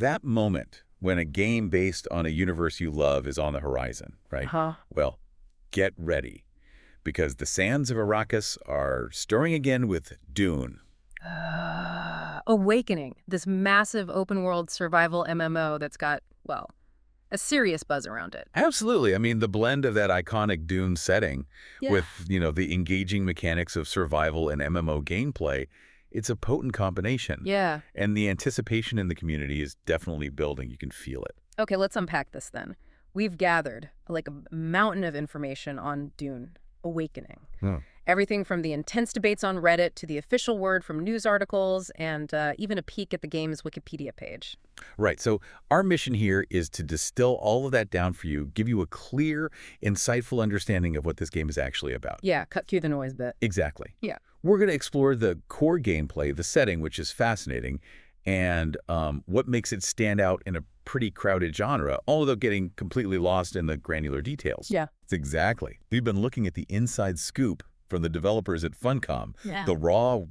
that moment when a game based on a universe you love is on the horizon, right? Huh? Well, get ready, because the sands of Arrakis are stirring again with Dune. Awakening, this massive open-world survival MMO that's got, well, a serious buzz around it. Absolutely. I mean, the blend of that iconic Dune setting Yeah. with, the engaging mechanics of survival and MMO gameplay, it's a potent combination. Yeah. And the anticipation in the community is definitely building. You can feel it. Okay, let's unpack this then. We've gathered like a mountain of information on Dune Awakening. Hmm. Everything from the intense debates on Reddit to the official word from news articles and even a peek at the game's Wikipedia page. Right. So our mission here is to distill all of that down for you, give you a clear, insightful understanding of what this game is actually about. Yeah, cut through the noise bit. Exactly. Yeah. We're going to explore the core gameplay, the setting, which is fascinating, and what makes it stand out in a pretty crowded genre, although getting completely lost in the granular details. Yeah. Exactly. We've been looking at the inside scoop from the developers at Funcom, Yeah. the raw,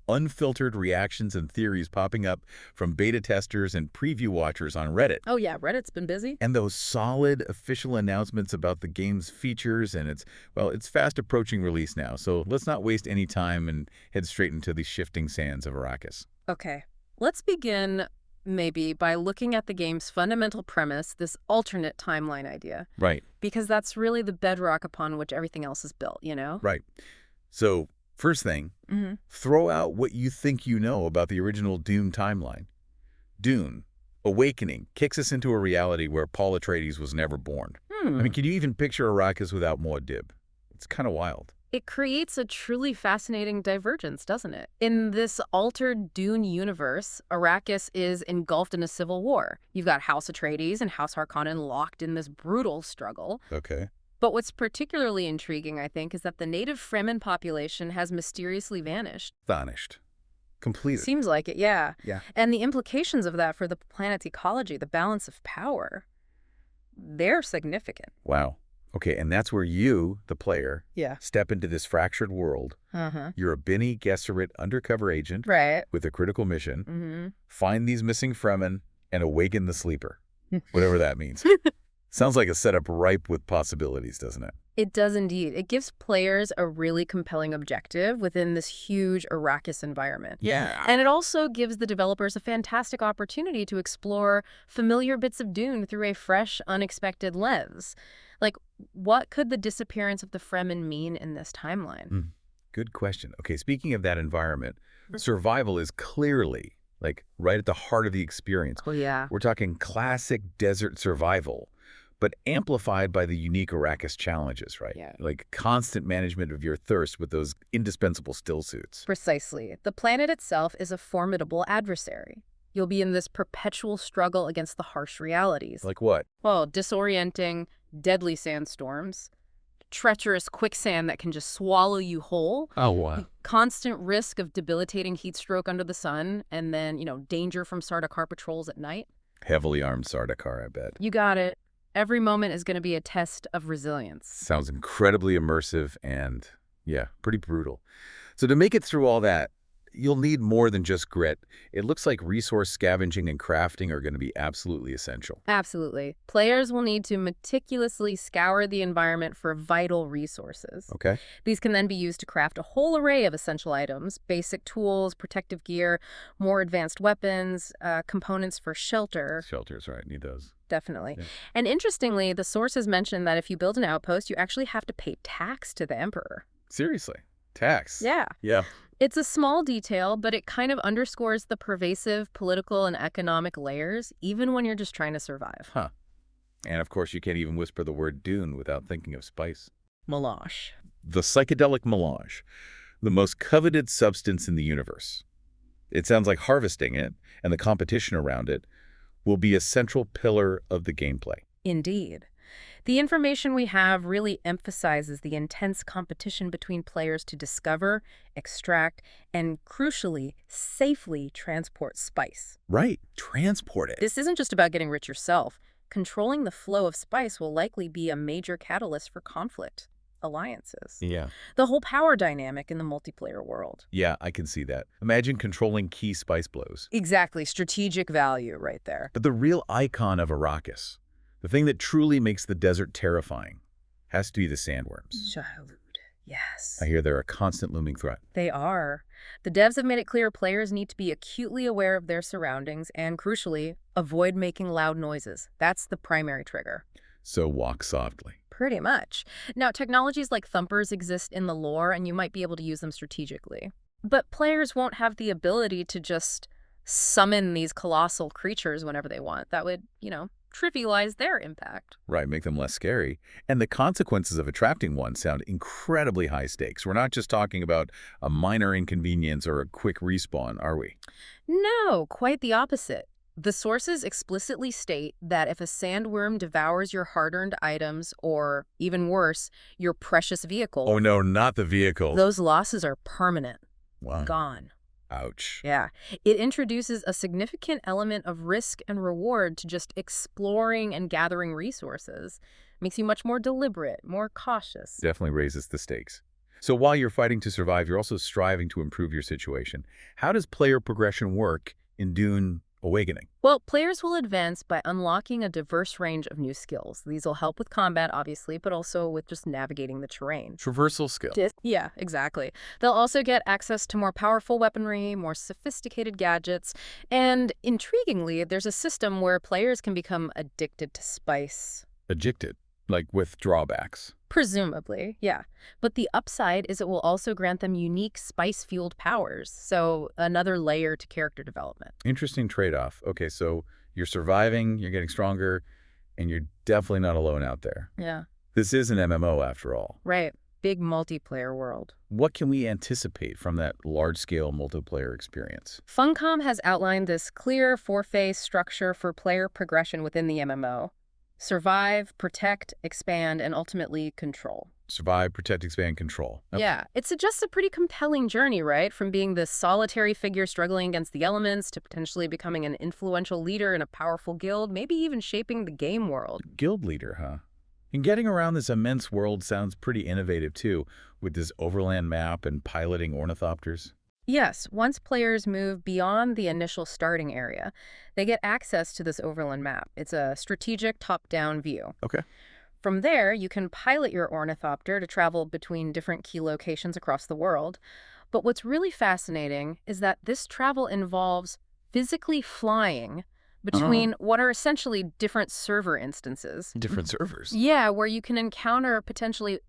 unfiltered reactions and theories popping up from beta testers and preview watchers on Reddit. Oh yeah, Reddit's been busy. And those solid official announcements about the game's features, and it's fast approaching release now. So let's not waste any time and head straight into the shifting sands of Arrakis. Okay, let's begin maybe by looking at the game's fundamental premise, this alternate timeline idea. Right, Because that's really the bedrock upon which everything else is built, you know? right. So first thing, throw out what you think you know about the original Dune timeline. Dune, Awakening, kicks us into a reality where Paul Atreides was never born. I mean, can you even picture Arrakis without Muad'Dib? It's kind of wild. It creates a truly fascinating divergence, doesn't it? In this altered Dune universe, Arrakis is engulfed in a civil war. You've got House Atreides and House Harkonnen locked in this brutal struggle. Okay. But what's particularly intriguing, I think, is that the native Fremen population has mysteriously vanished. Vanished. Completed. Seems like it, yeah. Yeah. And the implications of that for the planet's ecology, the balance of power, they're significant. Wow. Okay, and that's where you, the player, Yeah. step into this fractured world. Uh-huh. You're a Bene Gesserit undercover agent Right. with a critical mission. Mm-hmm. Find these missing Fremen and awaken the sleeper. Whatever that means. Sounds like a setup ripe with possibilities, doesn't it? It does indeed. It gives players a really compelling objective within this huge Arrakis environment. Yeah. And it also gives the developers a fantastic opportunity to explore familiar bits of Dune through a fresh, unexpected lens. Like, what could the disappearance of the Fremen mean in this timeline? Good question. Okay, speaking of that environment, survival is clearly, right at the heart of the experience. Oh, yeah. We're talking classic desert survival, but amplified by the unique Arrakis challenges, right? Yeah. Like constant management of your thirst with those indispensable still suits. Precisely. The planet itself is a formidable adversary. You'll be in this perpetual struggle against the harsh realities. Like what? Well, disorienting, deadly sandstorms, treacherous quicksand that can just swallow you whole, Oh, wow. constant risk of debilitating heat stroke under the sun, and then, danger from Sardaukar patrols at night. Heavily armed Sardaukar, I bet. You got it. Every moment is going to be a test of resilience. Sounds incredibly immersive and, yeah, pretty brutal. So to make it through all that, you'll need more than just grit. It looks like resource scavenging and crafting are going to be absolutely essential. Absolutely. Players will need to meticulously scour the environment for vital resources. Okay. These can then be used to craft a whole array of essential items, basic tools, protective gear, more advanced weapons, components for shelter. Shelters, right. Need those. Definitely. Yeah. And interestingly, the sources mention that if you build an outpost, you actually have to pay tax to the emperor. Seriously. Tax. Yeah. Yeah. It's a small detail, but it kind of underscores the pervasive political and economic layers, even when you're just trying to survive. Huh. And of course, you can't even whisper the word Dune without thinking of spice. Melange. The psychedelic melange, the most coveted substance in the universe. It sounds like harvesting it and the competition around it will be a central pillar of the gameplay. Indeed. The information we have really emphasizes the intense competition between players to discover, extract, and crucially, safely transport spice. Right. Transport it. This isn't just about getting rich yourself. Controlling the flow of spice will likely be a major catalyst for conflict. alliances. Yeah. The whole power dynamic in the multiplayer world. Yeah, I can see that. Imagine controlling key spice blows. Exactly. Strategic value right there. But the real icon of Arrakis, the thing that truly makes the desert terrifying, has to be the sandworms. Shahud. Yes. I hear they're a constant looming threat. They are. The devs have made it clear players need to be acutely aware of their surroundings and, crucially, avoid making loud noises. That's the primary trigger. So walk softly. Pretty much. Now, technologies like thumpers exist in the lore, and you might be able to use them strategically. But players won't have the ability to just summon these colossal creatures whenever they want. That would, trivialize their impact. Right, make them less scary. And the consequences of attracting one sound incredibly high stakes. We're not just talking about a minor inconvenience or a quick respawn, are we? No, quite the opposite. The sources explicitly state that if a sandworm devours your hard-earned items, or, even worse, your precious vehicle... Oh no, not the vehicle. Those losses are permanent. Wow. Gone. Ouch. Yeah. It introduces a significant element of risk and reward to just exploring and gathering resources. Makes you much more deliberate, more cautious. Definitely raises the stakes. So while you're fighting to survive, you're also striving to improve your situation. How does player progression work in Dune Awakening? Well, players will advance by unlocking a diverse range of new skills. These will help with combat, obviously, but also with just navigating the terrain. Traversal skill. Yeah, exactly. They'll also get access to more powerful weaponry, more sophisticated gadgets, and intriguingly, there's a system where players can become addicted to spice. Addicted, like with drawbacks. Presumably, yeah. But the upside is it will also grant them unique spice-fueled powers, so another layer to character development. Interesting trade-off. Okay, so you're surviving, you're getting stronger, and you're definitely not alone out there. Yeah. This is an MMO after all. Right. Big multiplayer world. What can we anticipate from that large-scale multiplayer experience? Funcom has outlined this clear four-phase structure for player progression within the MMO. Survive, protect, expand, and ultimately control. Survive, protect, expand, control. Okay. Yeah, it suggests a pretty compelling journey, right? From being this solitary figure struggling against the elements to potentially becoming an influential leader in a powerful guild, maybe even shaping the game world. Guild leader, huh? And getting around this immense world sounds pretty innovative too, with this overland map and piloting ornithopters. Yes, once players move beyond the initial starting area, they get access to this overland map. It's a strategic top-down view. Okay. From there, you can pilot your ornithopter to travel between different key locations across the world. But what's really fascinating is that this travel involves physically flying between what are essentially different server instances. Different servers? Yeah, where you can encounter potentially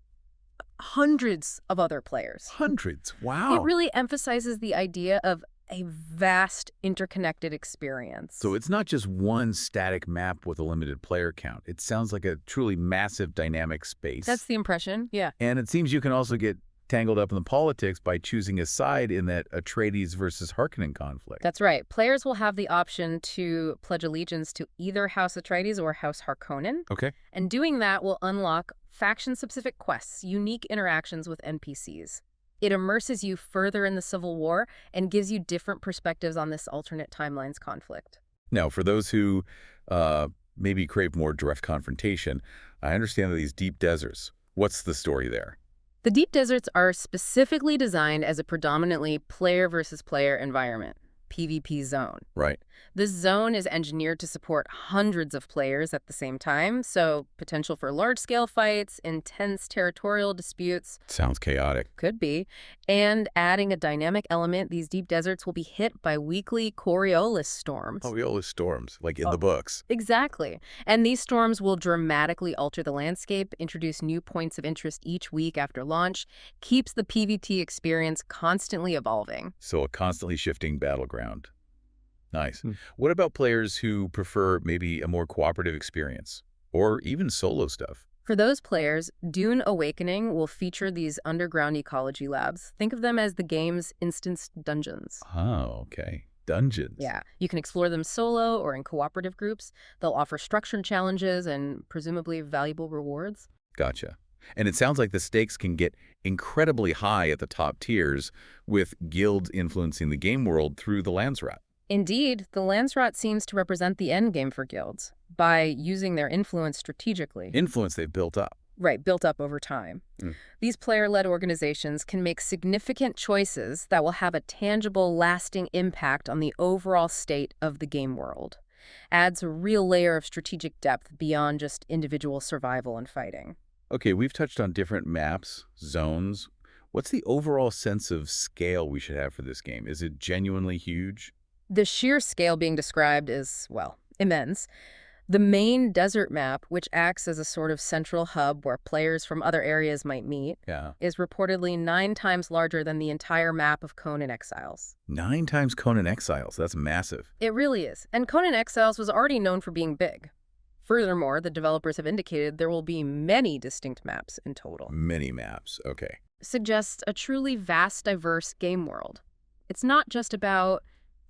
hundreds of other players. Hundreds? Wow. It really emphasizes the idea of a vast interconnected experience. So it's not just one static map with a limited player count. It sounds like a truly massive dynamic space. That's the impression, yeah. And it seems you can also get tangled up in the politics by choosing a side in that Atreides versus Harkonnen conflict. That's right. Players will have the option to pledge allegiance to either House Atreides or House Harkonnen. Okay. And doing that will unlock faction-specific quests, unique interactions with NPCs. It immerses you further in the Civil War and gives you different perspectives on this alternate timelines conflict. Now, for those who maybe crave more direct confrontation, I understand that these deep deserts, what's the story there? The deep deserts are specifically designed as a predominantly player versus player environment, PvP zone. Right. This zone is engineered to support hundreds of players at the same time, so potential for large-scale fights, intense territorial disputes. Sounds chaotic. Could be. And adding a dynamic element, these deep deserts will be hit by weekly Coriolis storms. Coriolis storms, like in the books. Exactly. And these storms will dramatically alter the landscape, introduce new points of interest each week after launch, keeps the PvT experience constantly evolving. So a constantly shifting battleground. Nice. What about players who prefer maybe a more cooperative experience or even solo stuff? For those players, Dune Awakening will feature these underground ecology labs. Think of them as the game's instanced dungeons. Oh, okay. Dungeons. Yeah. You can explore them solo or in cooperative groups. They'll offer structured challenges and presumably valuable rewards. Gotcha. And it sounds like the stakes can get incredibly high at the top tiers, with guilds influencing the game world through the Landsrat. Indeed, the Landsrat seems to represent the endgame for guilds by using their influence strategically. Influence they've built up. Right, built up over time. Mm. These player-led organizations can make significant choices that will have a tangible, lasting impact on the overall state of the game world. Adds a real layer of strategic depth beyond just individual survival and fighting. Okay, we've touched on different maps, zones. What's the overall sense of scale we should have for this game? Is it genuinely huge? The sheer scale being described is, well, immense. The main desert map, which acts as a sort of central hub where players from other areas might meet, Yeah. is reportedly 9 times larger than the entire map of Conan Exiles. 9 times Conan Exiles. That's massive. It really is. And Conan Exiles was already known for being big. Furthermore, the developers have indicated there will be many distinct maps in total. Many maps. Okay. Suggests a truly vast, diverse game world. It's not just about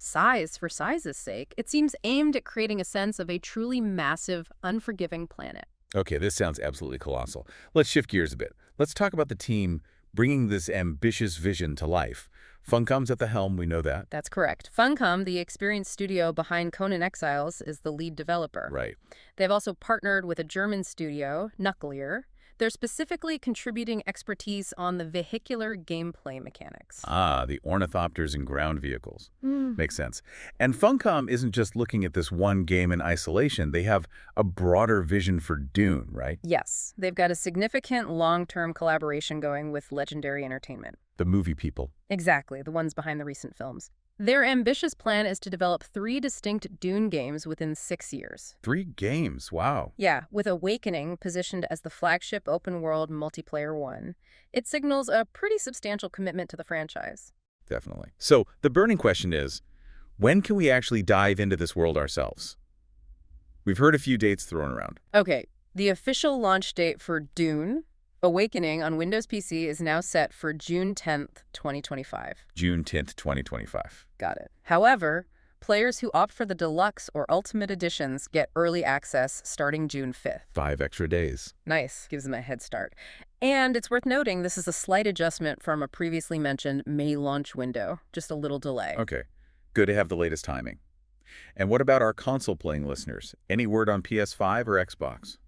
size for size's sake. It seems aimed at creating a sense of a truly massive, unforgiving planet. Okay, this sounds absolutely colossal. Let's shift gears a bit. Let's talk about the team bringing this ambitious vision to life. Funcom's at the helm, we know that. That's correct. Funcom, the experienced studio behind Conan Exiles, is the lead developer. Right. They've also partnered with a German studio, Nuclear. They're specifically contributing expertise on the vehicular gameplay mechanics. Ah, the ornithopters and ground vehicles. Makes sense. And Funcom isn't just looking at this one game in isolation. They have a broader vision for Dune, right? Yes, they've got a significant long-term collaboration going with Legendary Entertainment. The movie people. Exactly, the ones behind the recent films. Their ambitious plan is to develop 3 distinct Dune games within 6 years. 3 games, wow. Yeah, with Awakening positioned as the flagship open-world multiplayer one. It signals a pretty substantial commitment to the franchise. Definitely. So the burning question is, when can we actually dive into this world ourselves? We've heard a few dates thrown around. Okay, the official launch date for Dune, Awakening on Windows PC is now set for June 10th, 2025. June 10th, 2025. Got it. However, players who opt for the Deluxe or Ultimate Editions get early access starting June 5th. 5 extra days. Nice. Gives them a head start. And it's worth noting this is a slight adjustment from a previously mentioned May launch window. Just a little delay. Okay. Good to have the latest timing. And what about our console-playing listeners? Any word on PS5 or Xbox?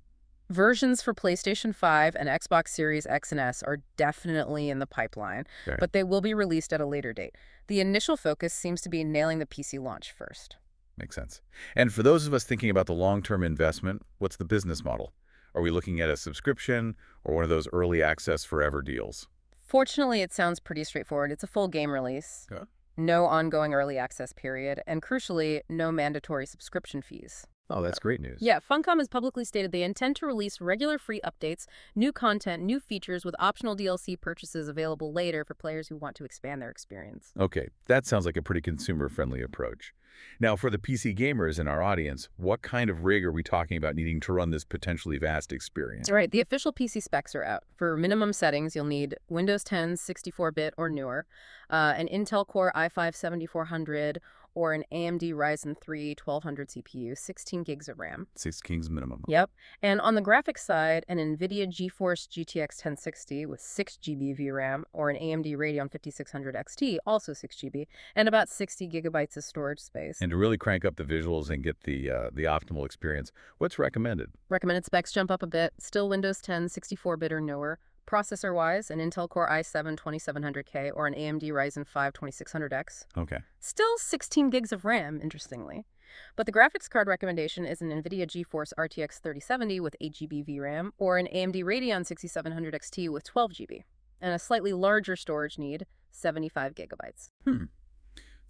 Versions for PlayStation 5 and Xbox Series X and S are definitely in the pipeline, Okay. but they will be released at a later date. The initial focus seems to be nailing the PC launch first. Makes sense. And for those of us thinking about the long-term investment, what's the business model? Are we looking at a subscription or one of those early access forever deals? Fortunately, it sounds pretty straightforward. It's a full game release, Okay. no ongoing early access period, and crucially, no mandatory subscription fees. Oh, that's great news. Yeah, Funcom has publicly stated they intend to release regular free updates, new content, new features with optional DLC purchases available later for players who want to expand their experience. Okay, that sounds like a pretty consumer-friendly approach. Now, for the PC gamers in our audience, what kind of rig are we talking about needing to run this potentially vast experience? All right, the official PC specs are out. For minimum settings, you'll need Windows 10 64-bit or newer, an Intel Core i5-7400, or an AMD Ryzen 3 1200 CPU, 16 gigs of RAM. 6 Kings minimum. Yep. And on the graphics side, an NVIDIA GeForce GTX 1060 with 6 GB VRAM, or an AMD Radeon 5600 XT, also 6 GB, and about 60 gigabytes of storage space. And to really crank up the visuals and get the optimal experience, what's recommended? Recommended specs jump up a bit. Still Windows 10 64-bit or newer. Processor-wise, an Intel Core i7 2700K or an AMD Ryzen 5 2600X. Okay. Still 16 gigs of RAM, interestingly. But the graphics card recommendation is an NVIDIA GeForce RTX 3070 with 8 GB VRAM or an AMD Radeon 6700 XT with 12 GB. And a slightly larger storage need, 75 gigabytes.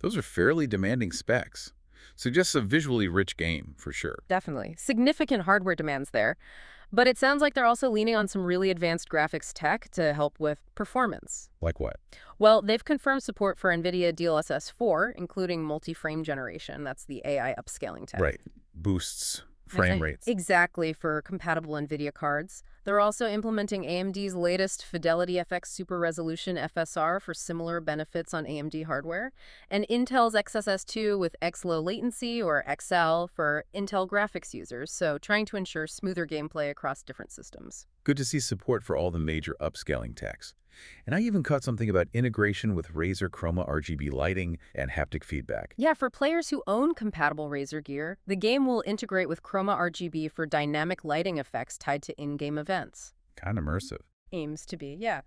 Those are fairly demanding specs. Suggests a visually rich game, for sure. Definitely. Significant hardware demands there. But it sounds like they're also leaning on some really advanced graphics tech to help with performance. Like what? Well, they've confirmed support for NVIDIA DLSS 4, including multi-frame generation. That's the AI upscaling tech. Right. Boosts frame rates. Exactly, for compatible NVIDIA cards. They're also implementing AMD's latest Fidelity FX Super Resolution FSR for similar benefits on AMD hardware, and Intel's XSS2 with X low latency, or XL, for Intel graphics users, so trying to ensure smoother gameplay across different systems. Good to see support for all the major upscaling techs. And I even caught something about integration with Razer Chroma RGB lighting and haptic feedback. Yeah, for players who own compatible Razer gear, the game will integrate with Chroma RGB for dynamic lighting effects tied to in-game events. Kind of immersive. Aims to be, yeah.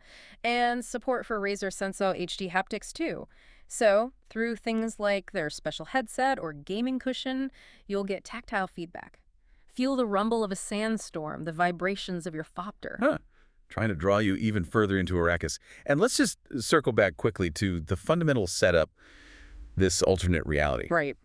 And support for Razer Senso HD haptics, too. So, through things like their special headset or gaming cushion, you'll get tactile feedback. Feel the rumble of a sandstorm, the vibrations of your Fopter. Huh. Trying to draw you even further into Arrakis. And let's just circle back quickly to the fundamental setup, this alternate reality. Right.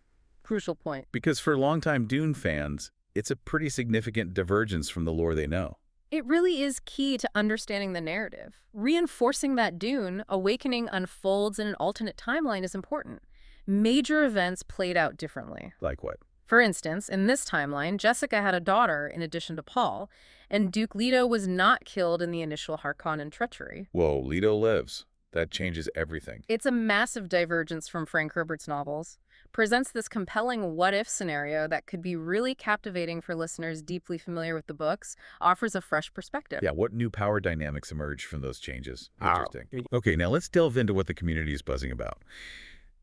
Crucial point. Because for longtime Dune fans, it's a pretty significant divergence from the lore they know. It really is key to understanding the narrative. Reinforcing that Dune, Awakening unfolds in an alternate timeline is important. Major events played out differently. Like what? For instance, in this timeline, Jessica had a daughter in addition to Paul, and Duke Leto was not killed in the initial Harkonnen treachery. Whoa, Leto lives. That changes everything. It's a massive divergence from Frank Herbert's novels. Presents this compelling what-if scenario that could be really captivating for listeners deeply familiar with the books, offers a fresh perspective. Yeah, what new power dynamics emerge from those changes? Interesting. Okay, now let's delve into what the community is buzzing about.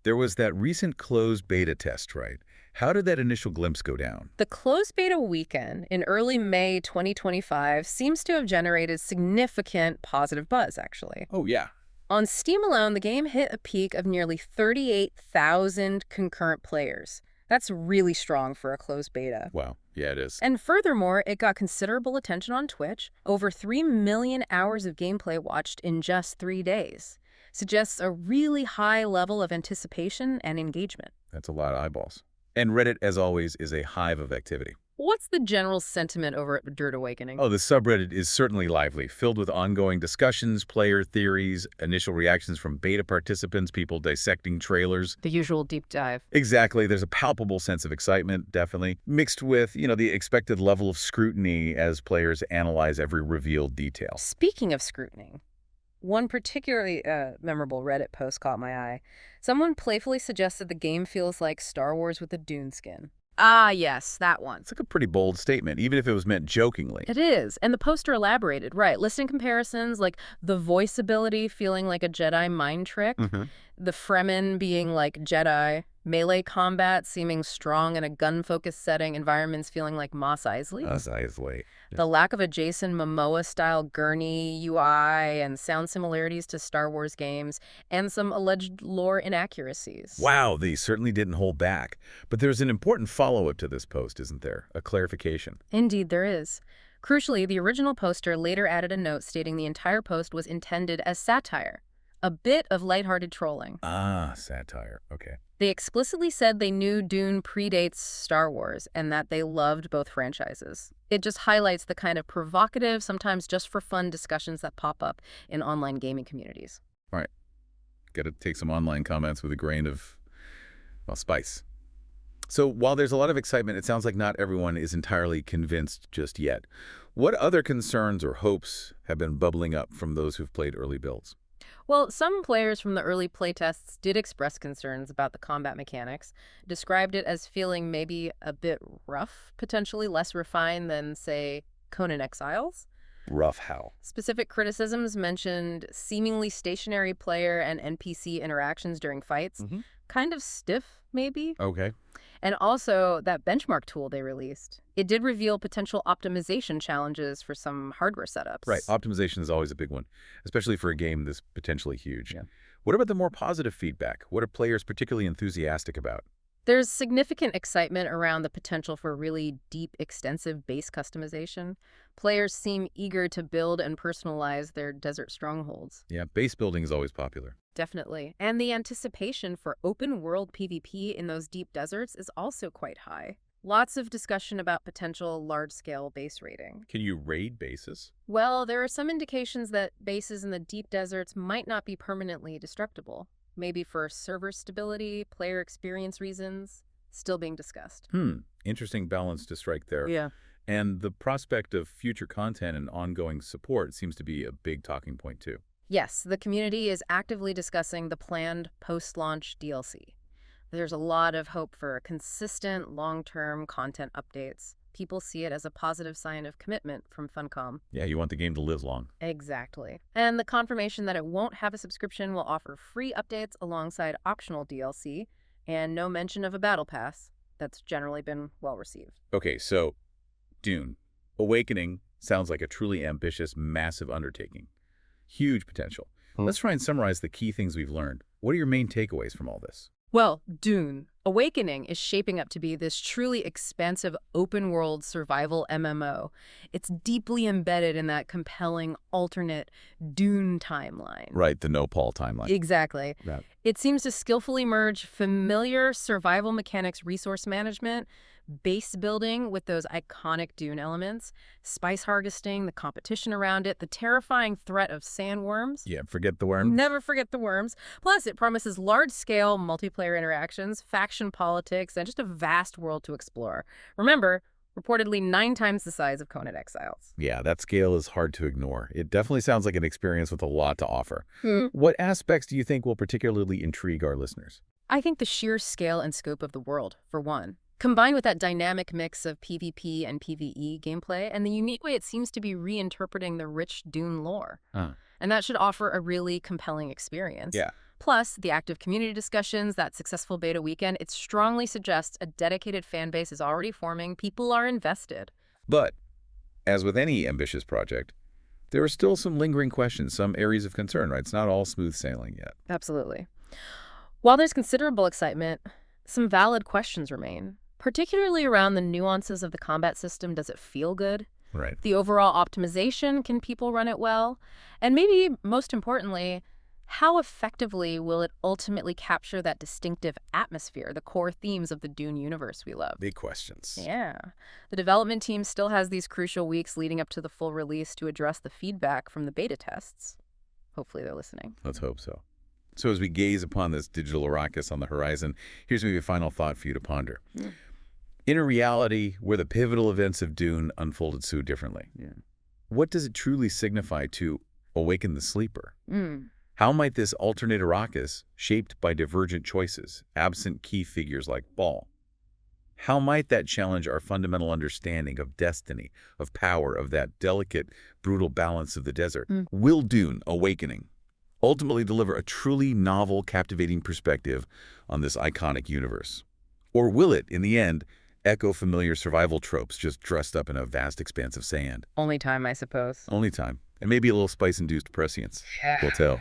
There was that recent closed beta test, right? How did that initial glimpse go down? The closed beta weekend in early May 2025 seems to have generated significant positive buzz, actually. Oh, yeah. On Steam alone, the game hit a peak of nearly 38,000 concurrent players. That's really strong for a closed beta. Wow. Yeah, it is. And furthermore, it got considerable attention on Twitch. Over 3 million hours of gameplay watched in just 3 days. Suggests a really high level of anticipation and engagement. That's a lot of eyeballs. And Reddit, as always, is a hive of activity. What's the general sentiment over at Dirt Awakening? Oh, the subreddit is certainly lively, filled with ongoing discussions, player theories, initial reactions from beta participants, people dissecting trailers. The usual deep dive. Exactly. There's a palpable sense of excitement, definitely, mixed with, the expected level of scrutiny as players analyze every revealed detail. Speaking of scrutiny, one particularly memorable Reddit post caught my eye. Someone playfully suggested the game feels like Star Wars with a Dune skin. Ah, yes, that one. It's like a pretty bold statement, even if it was meant jokingly. It is. And the poster elaborated, right. Listing comparisons like the voice ability feeling like a Jedi mind trick, the Fremen being like Jedi, melee combat seeming strong in a gun-focused setting, environments feeling like Mos Eisley. Mos Eisley. The lack of a Jason Momoa-style gurney UI and sound similarities to Star Wars games, and some alleged lore inaccuracies. Wow, they certainly didn't hold back. But there's an important follow-up to this post, isn't there? A clarification. Indeed, there is. Crucially, the original poster later added a note stating the entire post was intended as satire. A bit of lighthearted trolling. Ah, satire. Okay. They explicitly said they knew Dune predates Star Wars and that they loved both franchises. It just highlights the kind of provocative, sometimes just for fun discussions that pop up in online gaming communities. All right. Got to take some online comments with a grain of, spice. So while there's a lot of excitement, it sounds like not everyone is entirely convinced just yet. What other concerns or hopes have been bubbling up from those who've played early builds? Well, some players from the early playtests did express concerns about the combat mechanics, described it as feeling maybe a bit rough, potentially less refined than, say, Conan Exiles. Rough how? Specific criticisms mentioned seemingly stationary player and NPC interactions during fights, kind of stiff, maybe. Okay. And also that benchmark tool they released. It did reveal potential optimization challenges for some hardware setups. Right. Optimization is always a big one, especially for a game that's potentially huge. Yeah. What about the more positive feedback? What are players particularly enthusiastic about? There's significant excitement around the potential for really deep, extensive base customization. Players seem eager to build and personalize their desert strongholds. Yeah, base building is always popular. Definitely. And the anticipation for open-world PvP in those deep deserts is also quite high. Lots of discussion about potential large-scale base raiding. Can you raid bases? Well, there are some indications that bases in the deep deserts might not be permanently destructible. Maybe for server stability, player experience reasons, still being discussed. Interesting balance to strike there. Yeah. And the prospect of future content and ongoing support seems to be a big talking point too. Yes, the community is actively discussing the planned post-launch DLC. There's a lot of hope for consistent, long-term content updates. People see it as a positive sign of commitment from Funcom. Yeah, you want the game to live long. Exactly. And the confirmation that it won't have a subscription will offer free updates alongside optional DLC, and no mention of a battle pass. That's generally been well received. Okay, so Dune, Awakening, Sounds like a truly ambitious, massive undertaking. Huge potential. Hmm. Let's try and summarize the key things we've learned. What are your main takeaways from all this? Well, Dune, Awakening is shaping up to be this truly expansive open-world survival MMO. It's deeply embedded in that compelling alternate Dune timeline. Right, the no-Paul timeline. Exactly. Right. It seems to skillfully merge familiar survival mechanics, resource management, base building with those iconic Dune elements, spice harvesting, the competition around it, the terrifying threat of sandworms. Yeah, forget the worm. Never forget the worms. Plus, it promises large-scale multiplayer interactions, faction politics, and just a vast world to explore. Remember, reportedly 9 times the size of Conan Exiles. Yeah, that scale is hard to ignore. It definitely sounds like an experience with a lot to offer. What aspects do you think will particularly intrigue our listeners? I think the sheer scale and scope of the world, for one. Combined with that dynamic mix of PvP and PvE gameplay, and the unique way it seems to be reinterpreting the rich Dune lore. And that should offer a really compelling experience. Yeah. Plus, the active community discussions, that successful beta weekend, it strongly suggests a dedicated fan base is already forming. People are invested. But, as with any ambitious project, there are still some lingering questions, some areas of concern, right? It's not all smooth sailing yet. Absolutely. While there's considerable excitement, some valid questions remain, particularly around the nuances of the combat system. Does it feel good? Right. The overall optimization, can people run it well? And maybe, most importantly, how effectively will it ultimately capture that distinctive atmosphere, the core themes of the Dune universe we love? Big questions. Yeah. The development team still has these crucial weeks leading up to the full release to address the feedback from the beta tests. Hopefully they're listening. Let's hope so. So as we gaze upon this digital Arrakis on the horizon, here's maybe a final thought for you to ponder. In a reality where the pivotal events of Dune unfolded so differently, what does it truly signify to awaken the sleeper? How might this alternate Arrakis, shaped by divergent choices, absent key figures like Baal, how might that challenge our fundamental understanding of destiny, of power, of that delicate, brutal balance of the desert? Will Dune, Awakening, ultimately deliver a truly novel, captivating perspective on this iconic universe? Or will it, in the end, echo familiar survival tropes just dressed up in a vast expanse of sand? Only time, I suppose. Only time. And maybe a little spice-induced prescience. We'll tell.